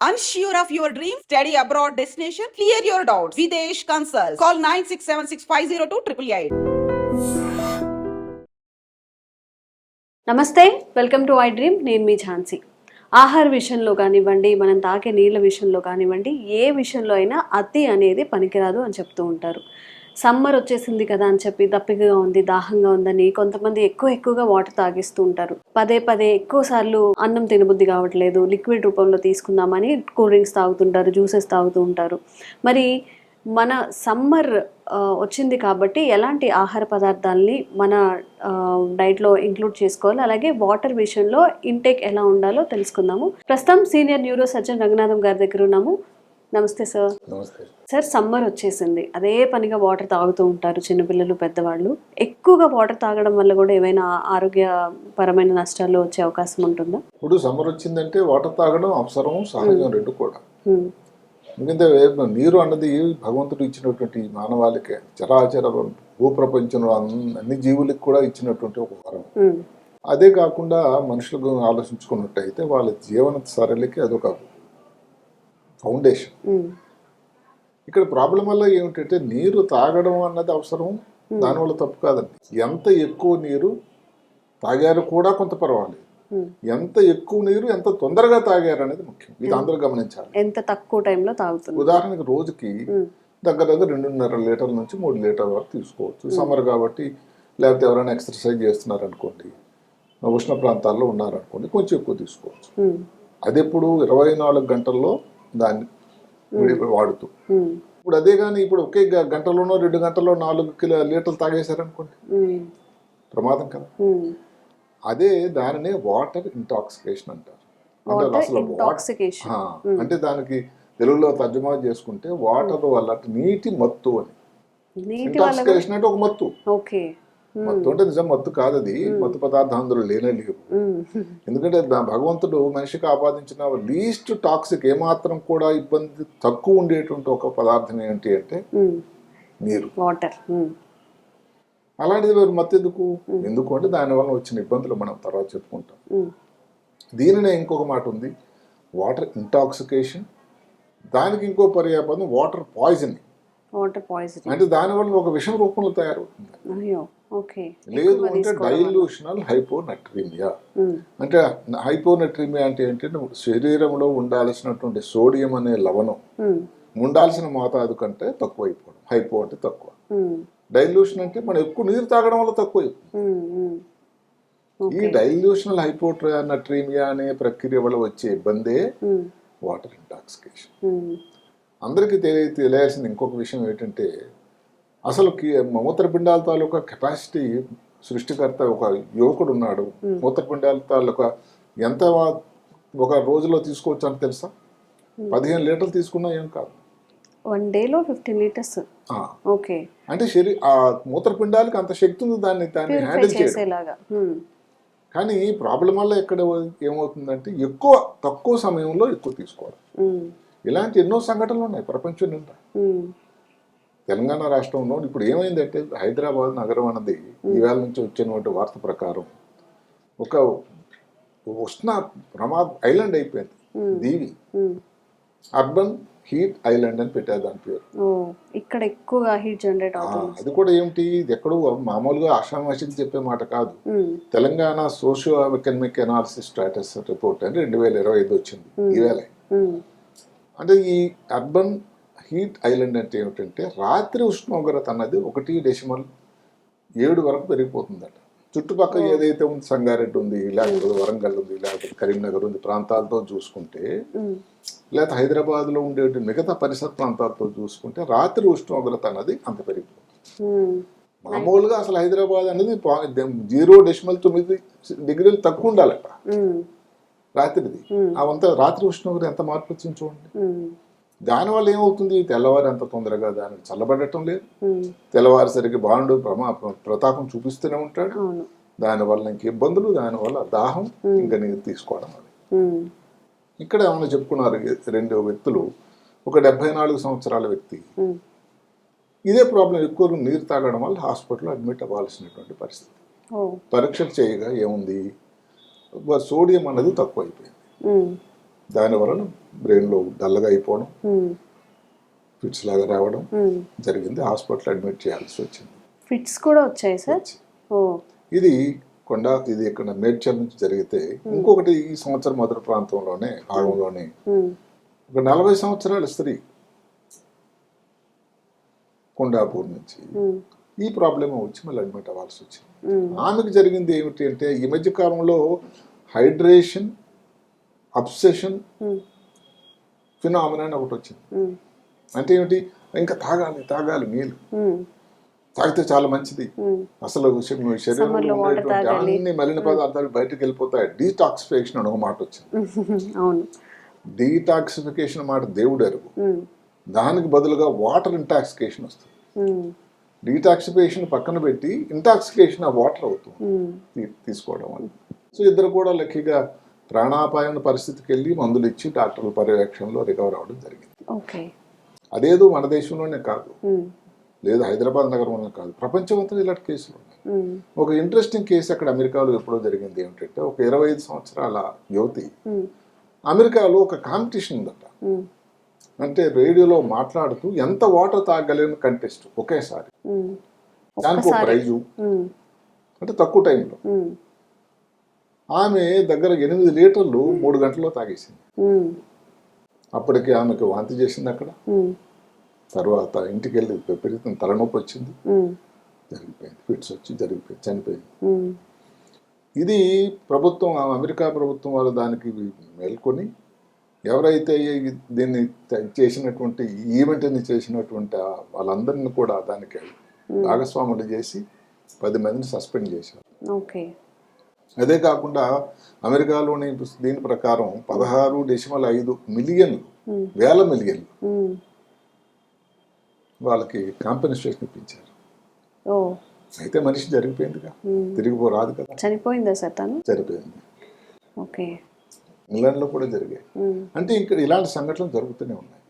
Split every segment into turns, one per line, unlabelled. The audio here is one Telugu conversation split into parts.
Unsure of your dream? Study abroad destination? Clear your doubts. Videsh Consult. Call 9676502888.
నమస్తే, వెల్కమ్ టు ఐ డ్రీమ్. నేను మీ ఝాన్సీ. ఆహార విషయంలో కానివ్వండి, మనం తాగే నీళ్ళ విషయంలో కానివ్వండి, ఏ విషయంలో అయినా అతి అనేది పనికిరాదు అని చెప్తూ ఉంటారు. సమ్మర్ వచ్చేసింది కదా అని చెప్పి దప్పికగా ఉంది, దాహంగా ఉందని కొంతమంది ఎక్కువగా వాటర్ తాగిస్తూ ఉంటారు. పదే పదే ఎక్కువ సార్లు అన్నం తినబుద్ధి కావట్లేదు, లిక్విడ్ రూపంలో తీసుకుందామని కూల్ డ్రింక్స్ తాగుతుంటారు, జ్యూసెస్ తాగుతూ ఉంటారు. మరి మన సమ్మర్ వచ్చింది కాబట్టి ఎలాంటి ఆహార పదార్థాలని మన డైట్లో ఇంక్లూడ్ చేసుకోవాలి, అలాగే వాటర్ విషయంలో ఇంటేక్ ఎలా ఉండాలో తెలుసుకుందాము. ప్రస్తుతం సీనియర్ న్యూరో సర్జన్ రంగనాథం గారి దగ్గర ఉన్నాము. నమస్తే సార్.
నమస్తే
సార్, సమ్మర్ వచ్చేసింది, అదే పనిగా వాటర్ తాగుతూ ఉంటారు చిన్నపిల్లలు, పెద్దవాళ్ళు. ఎక్కువగా వాటర్ తాగడం వల్ల కూడా ఏమైనా ఆరోగ్యపరమైన నష్టాలు వచ్చే అవకాశం ఉంటుందా?
ఇప్పుడు సమ్మర్ వచ్చిందంటే వాటర్ తాగడం అవసరం, సహజం రెండు కూడా. ఎందుకంటే నీరు అన్నది భగవంతుడు ఇచ్చినటువంటి మానవాళికి, చరాచర భూప్రపంచంలో అన్ని జీవులకి కూడా ఇచ్చినటువంటి ఒక వరం. అదే కాకుండా మనుషులకు ఆలోచించుకున్నట్టయితే వాళ్ళ జీవన సరళికి అదొక ఫౌండేషన్. ఇక్కడ ప్రాబ్లం వల్ల ఏమిటంటే నీరు తాగడం అన్నది అవసరం, దానివల్ల తప్పు కాదండి. ఎంత ఎక్కువ నీరు తాగారు కూడా కొంత పర్వాలేదు, ఎంత ఎక్కువ నీరు ఎంత తొందరగా తాగారు అనేది ముఖ్యం. ఇది అందరూ గమనించాలి.
ఎంత తక్కువ టైంలో తాగుతుంది.
ఉదాహరణకి రోజుకి దగ్గర 2.5 లీటర్ల నుంచి 3 లీటర్ల వరకు తీసుకోవచ్చు. సమ్మర్ కాబట్టి, లేకపోతే ఎవరైనా ఎక్సర్సైజ్ చేస్తున్నారనుకోండి, ఉష్ణ ప్రాంతాల్లో ఉన్నారనుకోండి, కొంచెం ఎక్కువ తీసుకోవచ్చు. అది ఎప్పుడు 24 గంటల్లో దాన్ని వాడుతూ. ఇప్పుడు అదే కానీ ఇప్పుడు ఒకే గంటలోనో 2 గంటల్లో 4 లీటర్లు తాగేశారనుకోండి, ప్రమాదం కదా. అదే దానినే వాటర్ ఇంటాక్సికేషన్ అంటారు. అంటే అసలు అంటే దానికి తెలుగులో తర్జుమా చేసుకుంటే వాటర్ వల్ల నీటి మత్తు అని. ఇంటాక్సికేషన్ అంటే ఒక మత్తు. మత్తు అంటే నిజం మత్తు కాదు, అది మత్తు పదార్థం అందులో లేనే లేవు. ఎందుకంటే భగవంతుడు మనిషికి ఆపాదించిన లీస్ట్ టాక్సిక్, ఏమాత్రం కూడా ఇబ్బంది తక్కువ ఉండేటువంటి ఒక పదార్థం ఏంటి అంటే నీరు, వాటర్. అలాంటిది మత్తు ఎందుకు అంటే దానివల్ల వచ్చిన ఇబ్బందులు మనం తర్వాత చెప్పుకుంటాం. దీనినే ఇంకొక మాట ఉంది, వాటర్ ఇంటాక్సికేషన్. దానికి ఇంకో పర్యాపదం వాటర్ పాయిజనింగ్. అంటే దానివల్ల ఒక విషం రూపంలో తయారవుతుంది. లేదు అంటే డైల్యూషనల్ హైపోనట్రీమియా. అంటే హైపోనట్రీమియా అంటే ఏంటంటే శరీరంలో ఉండాల్సినటువంటి సోడియం అనే లవణం ఉండాల్సిన మోతాదు కంటే తక్కువ అయిపోవడం. హైపో అంటే తక్కువ, డైల్యూషన్ అంటే మనం ఎక్కువ నీరు తాగడం వల్ల తక్కువ అయిపోతుంది. ఈ డైల్యూషనల్ హైపోనట్రీమియా అనే ప్రక్రియ వల్ల వచ్చే ఇబ్బందే వాటర్ ఇంటాక్సికేషన్. అందరికీ తెలియాల్సిన ఇంకొక విషయం ఏంటంటే, అసలు మూత్రపిండాల తాలూకా కెపాసిటీ సృష్టికర్త ఒక యువకుడు ఉన్నాడు. మూత్రపిండాల తాలూకా ఎంత ఒక రోజులో తీసుకోవచ్చు అని తెలుసా? 15 లీటర్లు తీసుకున్నా ఏం కాదు.
1 డేలో 15 లీటర్స్.
అంటే ఆ మూత్రపిండాలకి అంత శక్తి ఉంది దాన్ని హ్యాండిల్ చేసేలాగా. కానీ ఈ ప్రాబ్లం వల్ల ఎక్కడ ఏమవుతుందంటే తక్కువ సమయంలో ఎక్కువ తీసుకోవాలి. ఇలాంటి ఎన్నో సంఘటనలు ఉన్నాయి ప్రపంచం నిండా. తెలంగాణ రాష్ట్రంలో ఇప్పుడు ఏమైందంటే, హైదరాబాద్ నగరం అన్నది ఈవేళ నుంచి వచ్చినటువంటి వార్త ప్రకారం ఒక ఉష్ణ ఐలాండ్ అయిపోయింది. దీవి అర్బన్ హీట్ ఐలాండ్ అని పెట్టారు దాని పేరు.
ఇక్కడ ఎక్కువగా హీట్ జనరేట్ అవుతుంది.
అది కూడా ఏమిటి, ఇది ఎక్కడో మామూలుగా ఆషామాషికి చెప్పే మాట కాదు. Telangana socio economic analysis status report అని 2025 వచ్చింది ఈవేళ. అంటే ఈ అర్బన్ హీట్ ఐలాండ్ అంటే ఏమిటంటే, రాత్రి ఉష్ణోగ్రత అన్నది 1.7 వరకు పెరిగిపోతుందట. చుట్టుపక్కల ఏదైతే ఉంది, సంగారెడ్డి ఉంది, లేకపోతే వరంగల్ ఉంది, లేకపోతే కరీంనగర్ ఉంది, ప్రాంతాలతో చూసుకుంటే, లేకపోతే హైదరాబాద్లో ఉండే మిగతా పరిసర ప్రాంతాలతో చూసుకుంటే రాత్రి ఉష్ణోగ్రత అన్నది అంత పెరిగిపోతుంది. మామూలుగా అసలు హైదరాబాద్ అనేది 0.9 డిగ్రీలు తక్కువ ఉండాలట రాత్రిది. అవంతా రాత్రి ఉష్ణోగ్రత ఎంత మార్పు వచ్చింది చూడండి. దానివల్ల ఏమవుతుంది, తెల్లవారు అంత తొందరగా దానికి చల్లబడటం లేదు. తెల్లవారిసరికి బాండు ప్రతాపం చూపిస్తూనే ఉంటాడు. దానివల్ల ఇంక ఇబ్బందులు, దానివల్ల దాహం, ఇంకా నీరు తీసుకోవడం. అది ఇక్కడ ఏమైనా చెప్పుకున్నారు 2 వ్యక్తులు. ఒక 74 సంవత్సరాల వ్యక్తి ఇదే ప్రాబ్లం, ఎక్కువ నీరు తాగడం వల్ల హాస్పిటల్లో అడ్మిట్ అవ్వాల్సినటువంటి పరిస్థితి. పరీక్షలు చేయగా ఏముంది, సోడియం అన్నది తక్కువ అయిపోయింది. దాని వలన బ్రెయిన్లో డల్గా అయిపోవడం, ఫిట్స్ లాగా రావడం జరిగింది. హాస్పిటల్ అడ్మిట్ చేయాల్సి వచ్చింది.
ఫిట్స్ కూడా వచ్చాయి సార్? ఓ,
ఇది ఇది ఇక్కడ మేడ్చల్ నుంచి జరిగితే, ఇంకొకటి ఈ సంవత్సరం మొదటి ప్రాంతంలోనే భాగంలోనే ఒక 40 సంవత్సరాల స్త్రీ కొండాపూర్ నుంచి ఈ ప్రాబ్లం వచ్చి మళ్ళీ అడ్మిట్ అవ్వాల్సి వచ్చింది. ఆమెకు జరిగింది ఏమిటి అంటే, ఈ మధ్య కాలంలో హైడ్రేషన్ అబ్సెషన్ ఫినామినా ఒకటి వచ్చింది. అంటే ఏమిటి, ఇంకా తాగాలి నీళ్ళు, తాగితే చాలా మంచిది, అసలు శరీరంలో ఉండేటువంటి అన్ని మలిన పదార్థాలు బయటకు వెళ్ళిపోతాయి, డీటాక్సిఫికేషన్ అని ఒక మాట వచ్చింది. డీటాక్సిఫికేషన్ మాట దేవుడు ఎరుగు, దానికి బదులుగా వాటర్ ఇంటాక్సికేషన్ వస్తుంది. డీటాక్సిఫికేషన్ పక్కన పెట్టి ఇంటాక్సికేషన్ ఆ వాటర్ అవుతుంది తీసుకోవడం వల్ల. సో ఇద్దరు కూడా లక్కీగా ప్రాణాపాయం పరిస్థితికి వెళ్ళి మందులు ఇచ్చి డాక్టర్ల పర్యవేక్షణలో రికవర్ అవ్వడం జరిగింది. అదేదో మన దేశంలోనే కాదు, లేదు హైదరాబాద్ నగరంలోనే కాదు, ప్రపంచమంతా ఇలాంటి కేసులు ఉన్నాయి. ఒక ఇంట్రెస్టింగ్ కేసు అక్కడ అమెరికాలో ఎప్పుడో జరిగింది ఏమిటంటే, ఒక 25 సంవత్సరాల యువతి అమెరికాలో ఒక కాంపిటీషన్ ఉందట. అంటే రేడియోలో మాట్లాడుతూ ఎంత వాటర్ తాగలేని కంటెస్ట్ ఒకేసారి, దానికి ఒక ప్రైజు, అంటే తక్కువ టైంలో. ఆమె దగ్గర 8 లీటర్లు 3 గంటల్లో తాగేసింది. అప్పటికి ఆమెకు వాంతి చేసింది అక్కడ. తర్వాత ఇంటికి వెళ్ళి విపరీతం తలనొప్పి వచ్చింది, జరిగిపోయింది, ఫిట్స్ వచ్చి జరిగిపోయింది, చనిపోయింది. ఇది ప్రభుత్వం, అమెరికా ప్రభుత్వం వాళ్ళు దానికి మేల్కొని ఎవరైతే దీన్ని చేసినటువంటి ఈవెంట్ని చేసినటువంటి వాళ్ళందరినీ కూడా దానికి భాగస్వాములు చేసి 10 మందిని సస్పెండ్ చేశారు. అదే కాకుండా అమెరికాలోని దీని ప్రకారం 16.5 మిలియన్లు, వేల మిలియన్లు వాళ్ళకి కాంపెన్సేషన్ ఇప్పించారు. అయితే మనిషి జరిగిపోయిందిగా, తిరిగి రాదు కదా.
చనిపోయిందా సార్ తను?
చనిపోయింది.
ఓకే.
ఇంగ్లాండ్లో కూడా జరిగాయి. అంటే ఇక్కడ ఇలాంటి సంఘటనలు జరుగుతూనే ఉన్నాయి.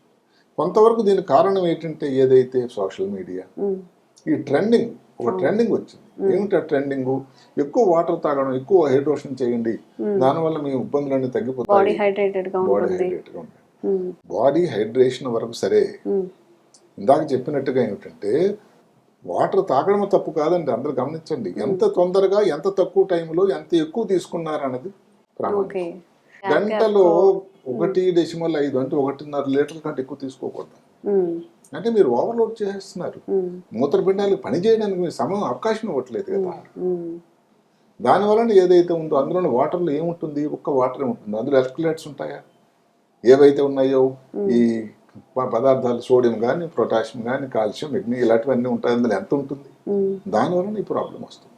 కొంతవరకు దీనికి కారణం ఏంటంటే, ఏదైతే సోషల్ మీడియా ఈ ట్రెండింగ్, ఒక ట్రెండింగ్ వచ్చింది. ఏమిటి ఆ ట్రెండింగ్? ఎక్కువ వాటర్ తాగడం, ఎక్కువ హైడ్రేషన్ చేయండి, దానివల్ల మీ ఇబ్బందులన్నీ తగ్గిపోతాయి, బాడీ హైడ్రేటెడ్ గా ఉంటుంది. బాడీ హైడ్రేషన్ వరకు సరే, ఇందాక చెప్పినట్టుగా ఏమిటంటే వాటర్ తాగడం తప్పు కాదండి, అందరూ గమనించండి. ఎంత తొందరగా, ఎంత తక్కువ టైంలో, ఎంత ఎక్కువ తీసుకున్నారన్నది ప్రామాణికం. గంటలో 1.5 అంటే 1.5 లీటర్ల కంటే ఎక్కువ తీసుకోకూడదు. అంటే మీరు ఓవర్లోడ్ చేసేస్తున్నారు, మూత్రపిండాలు పని చేయడానికి మీరు సమయం అవకాశం ఇవ్వట్లేదు కదా. దానివలన ఏదైతే ఉందో అందులో వాటర్లో ఏముంటుంది, ఒక్క వాటరే ఉంటుంది. అందులో ఎలక్ట్రోలైట్స్ ఉంటాయా, ఏవైతే ఉన్నాయో ఈ పదార్థాలు, సోడియం కానీ, పొటాషియం కానీ, కాల్షియం, మెగ్నీ, ఇలాంటివన్నీ ఉంటాయి. అందులో ఎంత ఉంటుంది, దానివలన ఈ ప్రాబ్లం వస్తుంది.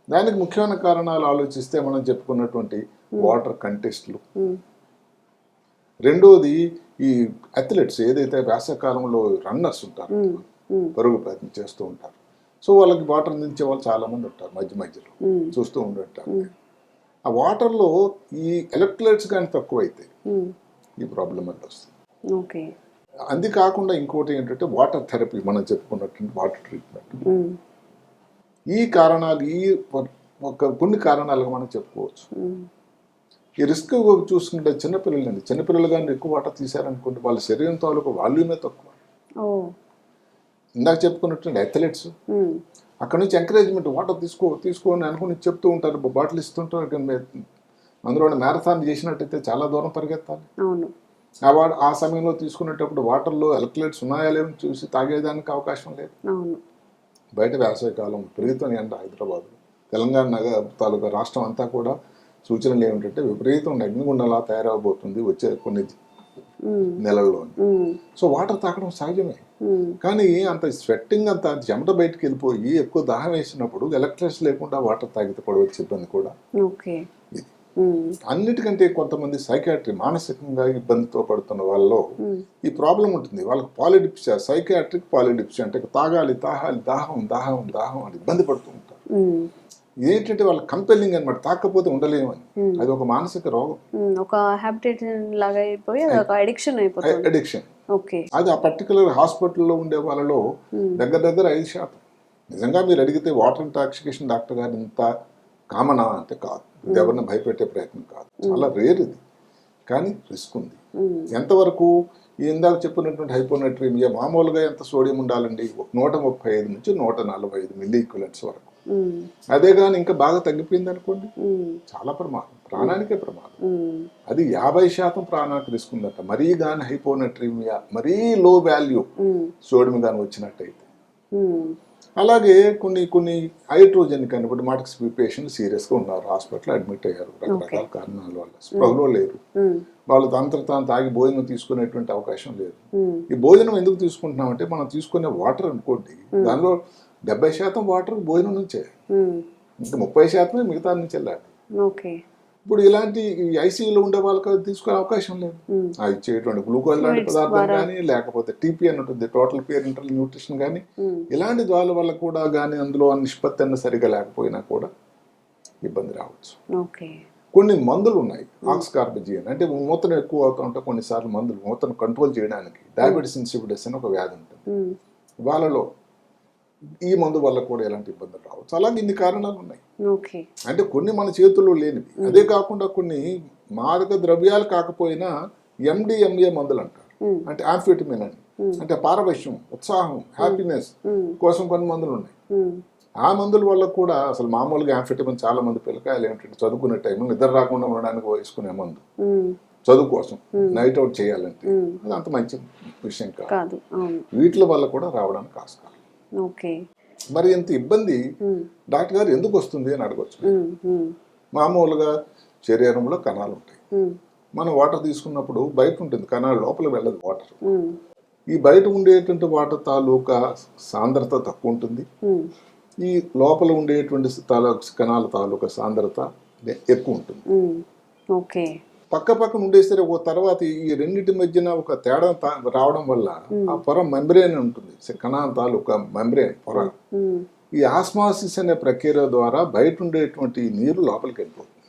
దానికి ముఖ్యమైన కారణాలు ఆలోచిస్తే మనం చెప్పుకున్నటువంటి వాటర్ కంటెస్ట్లు, రెండోది ఈ అథ్లెట్స్ ఏదైతే వేసవకాలంలో రన్నర్స్ ఉంటారు, పరుగు ప్రయత్నం చేస్తూ ఉంటారు. సో వాళ్ళకి వాటర్ అందించే వాళ్ళు చాలా మంది ఉంటారు, మధ్యలో చూస్తూ ఉంటుంటారు. ఆ వాటర్లో ఈ ఎలక్ట్రోలైట్స్ కానీ తక్కువైతే ఈ ప్రాబ్లం అనేది వస్తుంది. అది కాకుండా ఇంకోటి ఏంటంటే వాటర్ థెరపీ, మనం చెప్పుకున్నట్టు వాటర్ ట్రీట్మెంట్. ఈ కారణాలు, కొన్ని కారణాలుగా మనం చెప్పుకోవచ్చు. ఈ రిస్క్ చూసుకుంటే చిన్నపిల్లలు కానీ ఎక్కువ వాటర్ తీశారనుకోండి, వాళ్ళ శరీరం తాలూకు వాల్యూమే తక్కువ. ఇందాక చెప్పుకున్నట్టు అథ్లెట్స్ అక్కడ నుంచి ఎంకరేజ్మెంట్, వాటర్ తీసుకోని అనుకుని చెప్తూ ఉంటారు, బాటిల్ ఇస్తుంటారు. అందులో మ్యారథాన్ చేసినట్టయితే చాలా దూరం పరిగెత్తాలి. ఆ సమయంలో తీసుకునేటప్పుడు వాటర్లో ఎలక్ట్రోలైట్స్ ఉన్నాయా లేవని చూసి తాగేదానికి అవకాశం లేదు. బయట వేసవికాలం విపరీతం ఎండ, హైదరాబాద్, తెలంగాణ తాలూకా రాష్ట్రం అంతా కూడా సూచనలు ఏమిటంటే విపరీతం అగ్నిగుండంలా తయారవబోతుంది వచ్చే కొన్ని నెలల్లో. సో వాటర్ తాగడం సహజమే, కానీ అంత స్వెట్టింగ్, అంత చెమట బయటకు వెళ్ళిపోయి ఎక్కువ దాహం వేసినప్పుడు ఎలక్ట్రిసిటీ లేకుండా వాటర్ తాగితే పడవచ్చు ఇబ్బంది కూడా. అన్నిటికంటే కొంతమంది సైకాట్రీ, మానసికంగా ఇబ్బందితో పడుతున్న వాళ్ళలో ఈ ప్రాబ్లం ఉంటుంది. వాళ్ళకి పాలిడిప్సియా, సైకాట్రిక్ పాలిడిప్సియా, అంటే తాగాలి, దాహం అని ఇబ్బంది పడుతూ ఉంటారు. ఏంటంటే వాళ్ళ కంపెల్లింగ్ అనమాట, తాకపోతే ఉండలేమని. అది ఒక మానసిక రోగం,
ఒక హ్యాబిట్ లాగా అయిపోయి అడిక్షన్.
అది ఆ పర్టికులర్ హాస్పిటల్లో ఉండే వాళ్ళలో దగ్గర 5%. నిజంగా మీరు అడిగితే వాటర్ ఇంటాక్సికేషన్ డాక్టర్ గారు ఇంత కామనా అంటే కాదు, ఇది ఎవరిని భయపెట్టే ప్రయత్నం కాదు, చాలా రేర్ ఇది. కానీ రిస్క్ ఉంది. ఎంతవరకు ఇందాక చెప్పినటువంటి హైపోనట్రీమియా మామూలుగా ఎంత సోడియం ఉండాలండి? 135 నుంచి 145 మిల్లీ ఈక్వలెంట్స్ వరకు. అదే కానీ ఇంకా బాగా తగ్గిపోయింది అనుకోండి, చాలా ప్రమాదం, ప్రాణానికే ప్రమాదం. అది 50% ప్రాణానికి రిస్క్ ఉందట. మరీ కానీ హైపోనట్రీమియా, మరీ లో వాల్యూ సోడియం కానీ వచ్చినట్టయితే. అలాగే కొన్ని హైడ్రోజన్ కనిపడి మాటకి పేషెంట్ సీరియస్గా ఉన్నారు, హాస్పిటల్ అడ్మిట్ అయ్యారు రకరకాల కారణాల వల్ల, స్పృహలో లేరు, వాళ్ళు తాను తాగి భోజనం తీసుకునేటువంటి అవకాశం లేదు. ఈ భోజనం ఎందుకు తీసుకుంటున్నామంటే మనం తీసుకునే వాటర్ అనుకోండి, దానిలో 70% వాటర్ భోజనం నుంచే, ఇంకా 30% మిగతా నుంచి వెళ్ళాలి. ఇప్పుడు ఇలాంటి ఐసీయూలో ఉండే వాళ్ళకి తీసుకునే అవకాశం లేదు. ఆ ఇచ్చేటువంటి గ్లూకోజ్ లాంటి పదార్థం కానీ, లేకపోతే టీపీ అని ఉంటుంది, టోటల్ పేరెంటల్ న్యూట్రిషన్ కానీ, ఇలాంటి ద్వాల వల్ల కూడా కానీ అందులో నిష్పత్తి అన్న సరిగా లేకపోయినా కూడా ఇబ్బంది రావచ్చు. కొన్ని మందులు ఉన్నాయి, ఆక్స్కార్బిజిన్ అంటే మూత్రం ఎక్కువ అవుతూ ఉంటే కొన్నిసార్లు మందులు మూత్రం కంట్రోల్ చేయడానికి డయాబెటిస్ ఇన్సిపిడస్ అని ఒక వ్యాధి ఉంటుంది, వాళ్ళలో ఈ మందు వల్ల కూడా ఎలాంటి ఇబ్బందులు రావచ్చు. అలాగే ఇన్ని కారణాలు ఉన్నాయి. అంటే కొన్ని మన చేతుల్లో లేనివి. అదే కాకుండా కొన్ని మాదక ద్రవ్యాలు కాకపోయినా MDMA మందులు అంటారు, అంటే ఆంఫెటమిన్ అని, అంటే పారవశ్యం, ఉత్సాహం, హ్యాపీనెస్ కోసం కొన్ని మందులు ఉన్నాయి. ఆ మందుల వల్ల కూడా అసలు మామూలుగా ఆంఫెటమిన్ చాలా మంది పిల్లకాయలు ఏంటంటే చదువుకునే టైంలో నిద్ర రాకుండా ఉండడానికి వేసుకునే మందు, చదువు కోసం నైట్ అవుట్ చేయాలంటే, అది అంత మంచి విషయం కాదు. వీటి వల్ల కూడా రావడానికి ఆస్కారం. మరి ఇంత ఇబ్బంది డాక్టర్ గారు ఎందుకు వస్తుంది అని అడగచ్చు. మామూలుగా శరీరంలో కణాలు ఉంటాయి, మనం వాటర్ తీసుకున్నప్పుడు బయట ఉంటుంది, కణాలు లోపల వెళ్ళదు వాటర్. ఈ బయట ఉండేటువంటి వాటర్ తాలూకా సాంద్రత తక్కువ ఉంటుంది, ఈ లోపల ఉండేటువంటి కణాల తాలూకా సాంద్రత ఎక్కువ ఉంటుంది. పక్క పక్కన ఉండేసరి ఒక తర్వాత ఈ రెండింటి మధ్యన ఒక తేడా రావడం వల్ల ఆ పొర మెంబ్రేన్ ఉంటుంది, కణాల తాలూకా మెంబ్రేన్ పొర. ఈ ఆస్మాసిస్ అనే ప్రక్రియ ద్వారా బయట ఉండేటువంటి నీరు లోపలికి వెళ్ళిపోతుంది.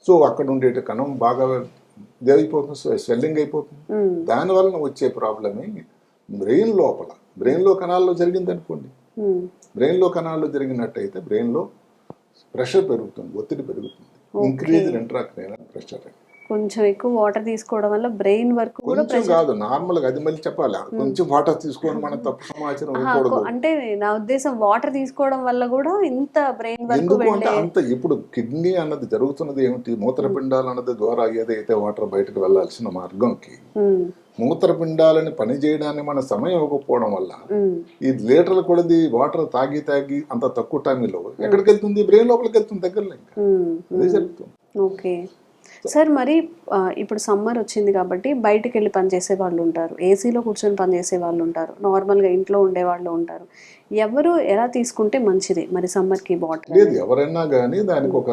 సో అక్కడ ఉండే కణం బాగా ఇదైపోతుంది, స్వెల్లింగ్ అయిపోతుంది. దానివల్ల వచ్చే ప్రాబ్లమే బ్రెయిన్లో కణాల్లో జరిగింది అనుకోండి. బ్రెయిన్లో కణాల్లో జరిగినట్టయితే బ్రెయిన్లో ప్రెషర్ పెరుగుతుంది, ఒత్తిడి పెరుగుతుంది, ఇంక్రీజ్ ఇంట్రాక్రైనల్ ప్రెషర్.
కొంచెం ఎక్కువ వాటర్ తీసుకోవడం వల్ల బ్రెయిన్ వర్క్ కూడా
కొంచెం కాదు, నార్మల్ గా అది మళ్ళీ చెప్పాలి, కొంచెం వాటర్ తీసుకోవడం మనం తప్పు సమాచారం ఇవ్వకూడదు.
అంటే నా ఉద్దేశం వాటర్ తీసుకోవడం వల్ల కూడా ఇంత బ్రెయిన్ వర్క్
ఎందుకు అంటే అంత ఇప్పుడు కిడ్నీ అన్నది జరుగుతున్నది ఏమిటి, మూత్రపిండాలు అన్నది ద్వారా ఏదైతే వాటర్ బయటకు వెళ్లాల్సిన మార్గంకి మూత్రపిండాలని పని చేయడానికి మన సమయం ఇవ్వకపోవడం వల్ల ఈ లీటర్ల కొలది వాటర్ తాగి అంత తక్కువ టైంలో ఎక్కడికి వెళ్తుంది, బ్రెయిన్ లోపలికి వెళ్తుంది, దగ్గరలో ఇంకా అదే జరుగుతుంది.
సార్ మరి ఇప్పుడు సమ్మర్ వచ్చింది కాబట్టి బయటికి వెళ్ళి పనిచేసే వాళ్ళు ఉంటారు, ఏసీలో కూర్చొని పనిచేసే వాళ్ళు ఉంటారు, నార్మల్గా ఇంట్లో ఉండే వాళ్ళు ఉంటారు. ఎవరు ఎలా తీసుకుంటే మంచిది మరి సమ్మర్కి బాటిల్?
లేదు, ఎవరైనా కానీ దానికి ఒక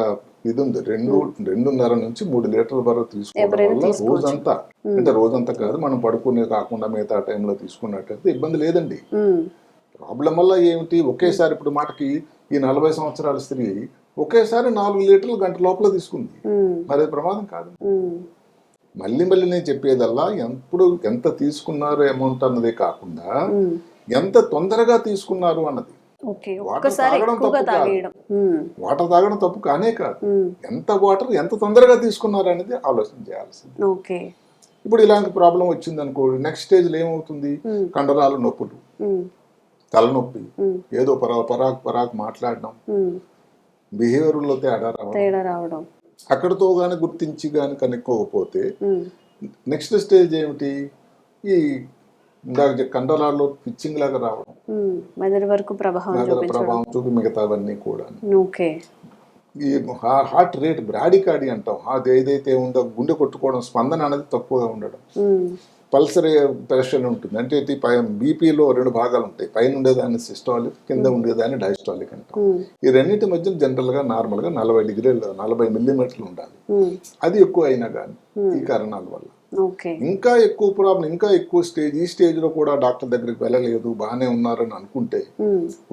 ఇది ఉంది, 2.5 నుంచి 3 లీటర్ల వరకు తీసుకోవడం వల్ల రోజంతా, అంటే రోజంతా కాదు, మనం పడుకునే కాకుండా మిగతా టైంలో తీసుకున్నట్టయితే ఇబ్బంది లేదండి. ప్రాబ్లం వల్ల ఏమిటి, ఒకేసారి ఇప్పుడు మాటకి ఈ 40 సంవత్సరాల స్త్రీ ఒకేసారి 4 లీటర్లు గంట లోపల తీసుకుంది, మరి ప్రమాదం కాదు. మళ్ళీ నేను చెప్పేదల్లా ఎప్పుడు ఎంత తీసుకున్నారు అమౌంట్ అన్నదే కాకుండా ఎంత తొందరగా తీసుకున్నారు అన్నది. వాటర్ తాగడం తప్పు కానే కాదు, ఎంత వాటర్ ఎంత తొందరగా తీసుకున్నారు అనేది ఆలోచన చేయాల్సింది. ఇప్పుడు ఇలాంటి ప్రాబ్లం వచ్చింది అనుకోండి, నెక్స్ట్ స్టేజ్ లో ఏమవుతుంది, కండరాలు నొప్పులు, తలనొప్పి, ఏదో పరాకు మాట్లాడడం, బిహేవియర్లో తేడా రావడం, అక్కడితో గాని గుర్తించి గాని కనుక్కోకపోతే నెక్స్ట్ స్టేజ్ ఏమిటి, ఈ కండరాల్లో పిచ్చింగ్ లాగా రావడం,
మెదడు వరకు ప్రభావం
చూపి మిగతావన్నీ కూడా. ఈ హార్ట్ రేట్ బ్రాడికార్డి అంటాం, అది ఏదైతే ఉందో గుండె కొట్టుకోవడం, స్పందన అనేది తక్కువగా ఉండడం, పల్సర్ ప్రెషర్ ఉంటుంది, అంటే బీపీలో 2 భాగాలు ఉంటాయి, పైన ఉండేదాన్ని సిస్టాలిక్, కింద ఉండేదాన్ని డైస్టాలిక్ అంటాం. ఈ రెండింటి మధ్య జనరల్ గా నార్మల్ గా 40 డిగ్రీలు 40 మిల్లీమీటర్లు ఉండాలి. అది ఎక్కువ అయినా కానీ ఈ కారణాల వల్ల ఇంకా ఎక్కువ ప్రాబ్లం, ఇంకా ఎక్కువ స్టేజ్, ఈ స్టేజ్ లో కూడా డాక్టర్ దగ్గరికి వెళ్ళలేదు, బాగానే ఉన్నారని అనుకుంటే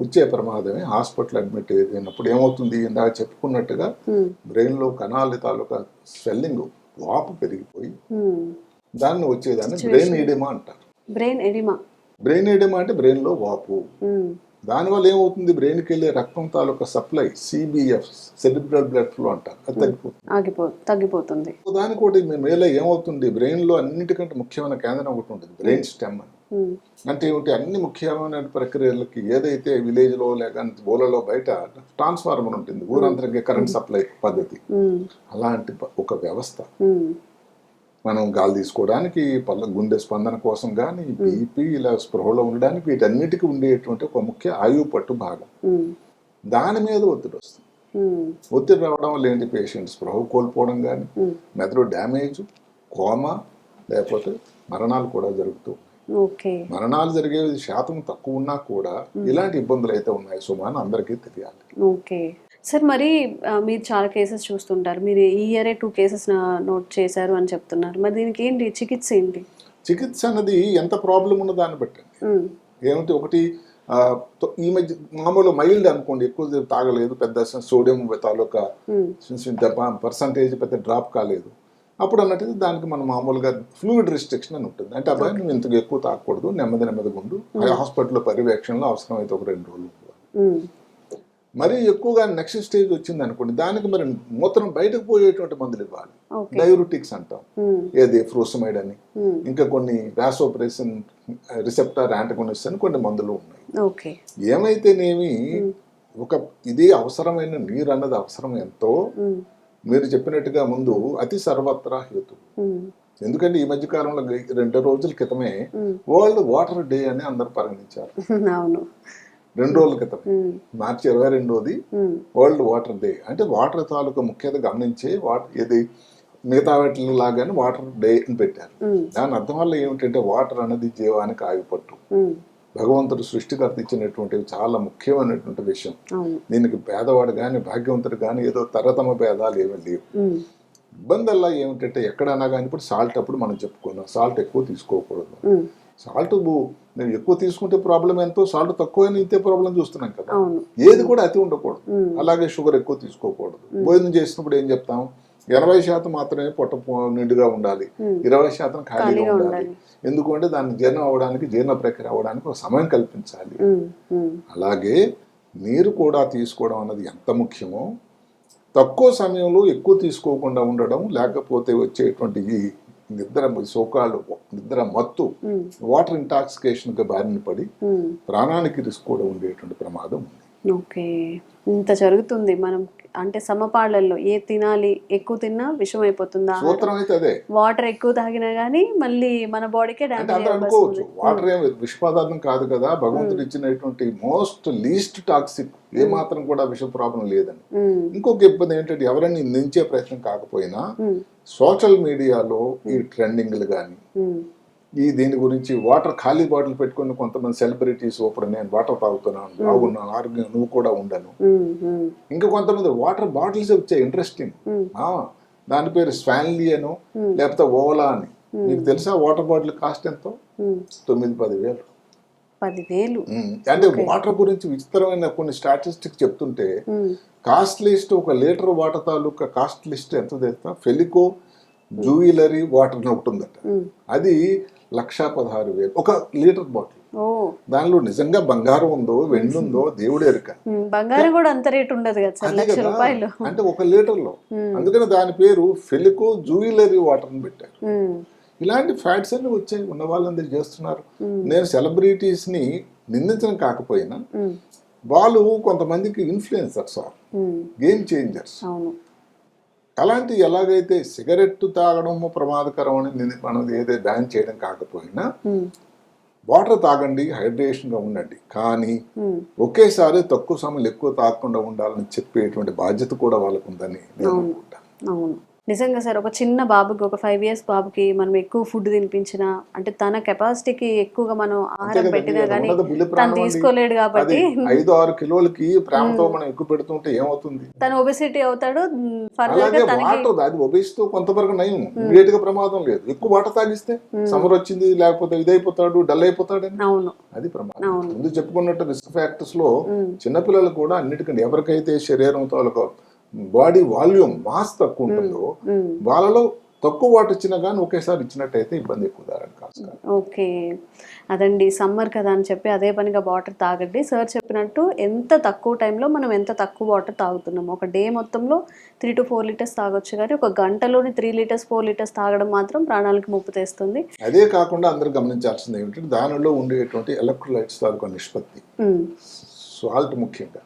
వచ్చే ప్రమాదమే హాస్పిటల్ అడ్మిట్ అయినప్పుడు ఏమవుతుంది, ఇందాక చెప్పుకున్నట్టుగా బ్రెయిన్ లో కణాల తాలూకా స్వెల్లింగ్, వాపు పెరిగిపోయి దాన్ని వచ్చేదాన్ని బ్రెయిన్ ఎడిమా అంటారు.
బ్రెయిన్ ఎడిమా
అంటే బ్రెయిన్ లో వాపు, దానివల్ల ఏమవుతుంది, బ్రెయిన్కి వెళ్ళే రక్తం తాలూకా supply CBF, cerebral blood flow అంటారు, అది తగ్గిపోతుంది.
తగ్గిపోతుంది.
దానికోటి మేలో ఏమవుతుంది, బ్రెయిన్లో అన్నిటికంటే ముఖ్యమైన కేంద్రం ఒకటి ఉంటుంది, బ్రెయిన్ స్టెమ్ అని. అంటే ఏమిటి, అన్ని ముఖ్యమైన ప్రక్రియలకి ఏదైతే విలేజ్లో లేక ఊళ్ళలో బయట ట్రాన్స్ఫార్మర్ ఉంటుంది, ఊరంతరికి కరెంట్ సప్లై పద్ధతి, అలాంటి ఒక వ్యవస్థ. మనం గాలి తీసుకోవడానికి, గుండె స్పందన కోసం కానీ, బీపీ ఇలా స్పృహలో ఉండడానికి, వీటన్నిటికీ ఉండేటువంటి ఒక ముఖ్య ఆయువు పట్టు భాగం. దాని మీద ఒత్తిడి వస్తుంది. ఒత్తిడి రావడం వల్ల ఏంటి, పేషెంట్ స్పృహ కోల్పోవడం కానీ, మెదడు డ్యామేజ్, కోమా, లేకపోతే మరణాలు కూడా జరుగుతూ ఉన్నాయి. మరణాలు జరిగే శాతం తక్కువ ఉన్నా కూడా ఇలాంటి ఇబ్బందులు అయితే ఉన్నాయి సుమా అని అందరికీ తెలియాలి.
ఓకే సార్, మరి మీరు చాలా కేసెస్ చూస్తుంటారు, మీరు ఈ ఇయరే 2 కేసెస్ నోట్ చేశారు అని చెప్తున్నారు. మరి దీనికి ఏంటి చికిత్స ఏంటి?
చికిత్స అన్నది ఎంత ప్రాబ్లం ఉన్నదో దాన్ని బట్టండి. ఏమిటి, ఒకటి ఈ మధ్య మామూలు మైల్డ్ అనుకోండి, ఎక్కువ తాగలేదు, పెద్ద సోడియం తాలూకా పర్సంటేజ్ పెద్ద డ్రాప్ కాలేదు, అప్పుడు అన్నట్టు దానికి మనం మామూలుగా ఫ్లూయిడ్ రిస్ట్రిక్షన్ అని ఉంటుంది. అంటే అబ్బాయి నువ్వు ఇంతకు ఎక్కువ తాగకూడదు, నెమ్మదిగా ఉండు, హాస్పిటల్లో పర్యవేక్షణలో అవసరమైతే ఒక 2 రోజులు. మరి ఎక్కువగా నెక్స్ట్ స్టేజ్ వచ్చింది అనుకోండి, దానికి మరి మూత్రం బయటకు పోయేటువంటి మందులు ఇవ్వాలి, డయూరిటిక్స్ అంటాం, ఏది ఫ్రూసమైడ్ అని, ఇంకా కొన్ని వాసోప్రెసిన్ రిసెప్టార్ యాంటగోనిస్ట్ అని కొన్ని మందులు ఉన్నాయి. ఏమైతేనేమి ఒక ఇది అవసరమైన నీరు అన్నది అవసరం ఎంతో మీరు చెప్పినట్టుగా ముందు అతి సర్వత్రా హేతు. ఎందుకంటే ఈ మధ్య కాలంలో 2 రోజుల క్రితమే వరల్డ్ వాటర్ డే అని అందరు పరిగణించారు. 2 రోజుల క్రితం మార్చి 22వ వరల్డ్ వాటర్ డే. అంటే వాటర్ తాలూకా ముఖ్యత గమనించే ఇది మిగతా వాటి లాగానే వాటర్ డే అని పెట్టారు. దాని అర్థం వల్ల ఏమిటంటే వాటర్ అనేది జీవానికి ఆయుపట్టు, భగవంతుడు సృష్టికర్త ఇచ్చినటువంటి చాలా ముఖ్యమైనటువంటి విషయం. దీనికి పేదవాడు కానీ భాగ్యవంతుడు కానీ ఏదో తరతమ భేదాలు ఏమీ లేవు. ఇబ్బంది అలా ఏమిటంటే ఎక్కడన్నా కానీ ఇప్పుడు సాల్ట్ అప్పుడు మనం చెప్పుకున్నాం, సాల్ట్ ఎక్కువ తీసుకోకూడదు. సాల్ట్ మేము ఎక్కువ తీసుకుంటే ప్రాబ్లం ఎంతో, సాల్ట్ తక్కువైనా ఇంతే ప్రాబ్లం చూస్తున్నాం కదా. ఏది కూడా అతి ఉండకూడదు. అలాగే షుగర్ ఎక్కువ తీసుకోకూడదు. భోజనం చేసినప్పుడు ఏం చెప్తాం, 80% మాత్రమే పొట్ట నిండుగా ఉండాలి, 20% ఖాళీగా ఉండాలి. ఎందుకంటే దాన్ని జీర్ణం అవ్వడానికి, జీర్ణ ప్రక్రియ అవ్వడానికి ఒక సమయం కల్పించాలి. అలాగే నీరు కూడా తీసుకోవడం అన్నది ఎంత ముఖ్యమో, తక్కువ సమయంలో ఎక్కువ తీసుకోకుండా ఉండడం, లేకపోతే వచ్చేటువంటి ఈ నిద్ర మత్తు, వాటర్ ఇంటాక్సికేషన్ గా బారిన పడి ప్రాణానికి రిస్క్ కూడా ఉండేటువంటి ప్రమాదం ఉంది.
ఓకే, ఇంత జరుగుతుంది. మనం అంటే సమపాళ్లలో ఏ తినాలి, ఎక్కువ తిన్నా విషం అయిపోతుందా,
సూత్రం అయితే అదే.
వాటర్ ఎక్కువ తాగినా గానీ మళ్ళీ మన బాడీకే డ్యామేజ్
అనుకోవచ్చు. వాటర్ ఏం విష పదార్థం కాదు కదా, భగవంతుడు ఇచ్చినటువంటి మోస్ట్ లీస్ట్ టాక్సిక్, ఏ మాత్రం కూడా విష ప్రాబ్లం లేదని. ఇంకొక ఇబ్బంది ఏంటంటే ఎవరైనా నిందించే ప్రయత్నం కాకపోయినా సోషల్ మీడియాలో ఈ ట్రెండింగ్లు కానీ, ఈ దీని గురించి వాటర్ ఖాళీ బాటిల్ పెట్టుకుని కొంతమంది సెలబ్రిటీస్ ఇప్పుడు నేను వాటర్ తాగుతున్నాను, బాగున్నాను, ఆరోగ్యం నువ్వు కూడా ఉండను. ఇంకా కొంతమంది వాటర్ బాటిల్స్ వచ్చాయి ఇంట్రెస్టింగ్, దాని పేరు స్వాన్లీ అను లేకపోతే ఓలా అని. మీకు తెలుసా వాటర్ బాటిల్ కాస్ట్ ఎంతో? 9-10 వేలు. అంటే వాటర్ గురించి విచిత్రమైన కొన్ని స్టాటిస్టిక్స్ చెప్తుంటే కాస్ట్ లిస్ట్, 1 లీటర్ వాటర్ తాలూకా కాస్ట్ లిస్ట్ ఎంత తెలుసా? ఫెలికో జ్యువెలరీ వాటర్ ఒకటి ఉందట, అది 1,16,000 1 లీటర్ బాటిల్. దానిలో నిజంగా బంగారం ఉందో వెండి ఉందో దేవుడే ఎరుక.
బంగారం కూడా అంత రేట్ ఉండదు కదా,
అంటే 1 లీటర్లో. అందుకని దాని పేరు ఫెలికో జ్యువెలరీ వాటర్ అని పెట్టారు. ఇలాంటి ఫ్యాట్స్ అన్ని వచ్చాయి, ఉన్న వాళ్ళందరూ చేస్తున్నారు. నేను సెలబ్రిటీస్ ని నిందించడం కాకపోయినా వాళ్ళు కొంతమందికి ఇన్ఫ్లుయెన్సర్స్, గేమ్ చేంజర్స్. అలాంటి ఎలాగైతే సిగరెట్ తాగడం ప్రమాదకరం అని మనం ఏదైతే బ్యాన్ చేయడం కాకపోయినా వాటర్ తాగండి, హైడ్రేషన్ గా ఉండండి, కానీ ఒకేసారి తక్కువ సమయం ఎక్కువ తాగకుండా ఉండాలని చెప్పేటువంటి బాధ్యత కూడా వాళ్ళకు ఉందని నేను అనుకుంటాను.
నిజంగా సార్, ఒక చిన్న బాబుకి, ఒక 5 years బాబుకి మనం ఎక్కువ ఫుడ్ తినిపించినా, అంటే తన కెపాసిటీకి ఎక్కువగా మనం ఆహారం పెట్టినా కానీ తను తీసుకోలేడు కాబట్టి
5-6 కిలోలకి ప్రేమతో మనం ఎక్కువ పెడుతుంటే ఏమవుతుంది,
తను ఒబెసిటీ అవుతాడు.
అది ఒబేసిటీ కొంతవరకు నయం, ఇమీడియట్ గా ప్రమాదం లేదు. ఎక్కువ వాటర్ తాగిస్తే సమ్మర్ వచ్చింది లేకపోతే ఇదైపోతాడు, డల్ అయిపోతాడు, అది ప్రమాదం. ముందు చెప్పుకున్నట్టు రిస్క్ ఫ్యాక్టర్స్ లో చిన్నపిల్లలు కూడా అన్నిటికంటే, ఎవరికైతే శరీరంతో బాడీ వాల్యూమ్ మాస్ తక్కువ ఉంటుందో వాళ్ళలో తక్కువ వాటర్ ఇచ్చినా కానీ ఒకేసారి ఇచ్చినట్టయితే ఇబ్బంది ఎక్కువ దారని కాస్త.
ఓకే, అదండి సమ్మర్ కదా అని చెప్పి అదే పనిగా వాటర్ తాగండి. సార్ చెప్పినట్టు ఎంత తక్కువ టైంలో మనం ఎంత తక్కువ వాటర్ తాగుతున్నాం, ఒక డే మొత్తంలో 3 to 4 లీటర్స్ తాగొచ్చు, కానీ ఒక గంటలోని 3 లీటర్స్ 4 లీటర్స్ తాగడం మాత్రం ప్రాణాలకు ముప్పు తెస్తుంది.
అదే కాకుండా అందరూ గమనించాల్సింది ఏమిటంటే దానిలో ఉండేటువంటి ఎలక్ట్రోలైట్స్ తాలూకా నిష్పత్తి, సాల్ట్ ముఖ్యంగా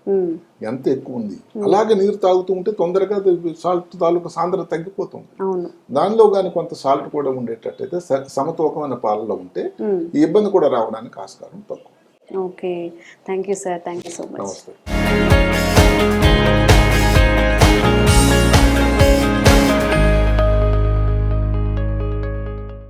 ఎంత ఎక్కువ ఉంది, అలాగే నీరు తాగుతూ ఉంటే తొందరగా సాల్ట్ తాలూకా సాంద్రత తగ్గిపోతుంది.
అవును,
దానిలో కానీ కొంత సాల్ట్ కూడా ఉండేటట్టయితే సమతూకమైన పాలలో ఉంటే ఈ ఇబ్బంది కూడా రావడానికి ఆస్కారం తక్కువ.
Okay, thank you sir, thank you so much.
నమస్తే.